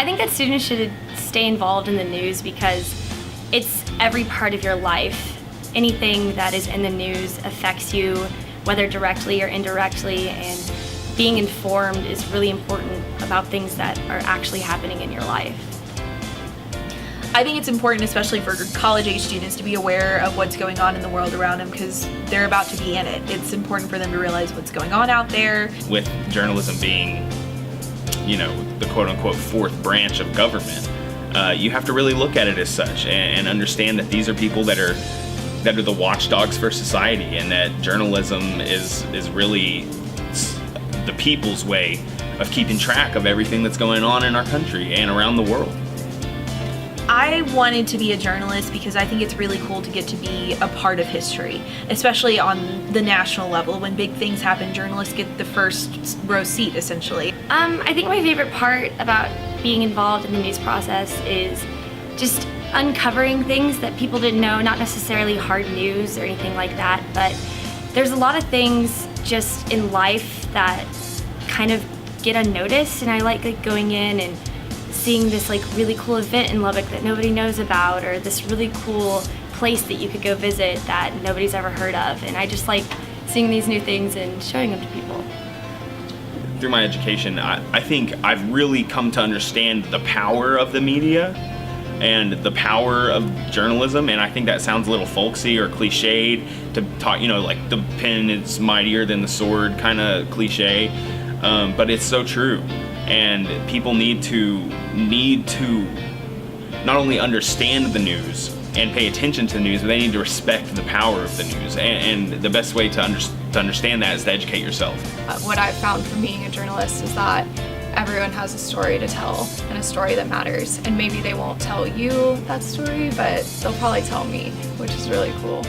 I think that students should stay involved in the news because it's every part of your life. Anything that is in the news affects you, whether directly or indirectly, and being informed is really important about things that are actually happening in your life. I think it's important, especially for college-age students, to be aware of what's going on in the world around them because they're about to be in it. It's important for them to realize what's going on out there. With journalism being, the quote-unquote fourth branch of government, you have to really look at it as such and understand that these are people that are the watchdogs for society, and that journalism is really the people's way of keeping track of everything that's going on in our country and around the world. I wanted to be a journalist because I think it's really cool to get to be a part of history, especially on the national level. When big things happen, journalists get the first row seat, essentially. I think my favorite part about being involved in the news process is just uncovering things that people didn't know, not necessarily hard news or anything like that, but there's a lot of things just in life that kind of get unnoticed, and I like going in and seeing this really cool event in Lubbock that nobody knows about, or this really cool place that you could go visit that nobody's ever heard of, and I just like seeing these new things and showing them to people. Through my education, I think I've really come to understand the power of the media and the power of journalism, and I think that sounds a little folksy or cliched to talk, like the pen is mightier than the sword kind of cliche, but it's so true. And people need to not only understand the news and pay attention to the news, but they need to respect the power of the news. And the best way to understand that is to educate yourself. What I've found from being a journalist is that everyone has a story to tell and a story that matters. And maybe they won't tell you that story, but they'll probably tell me, which is really cool.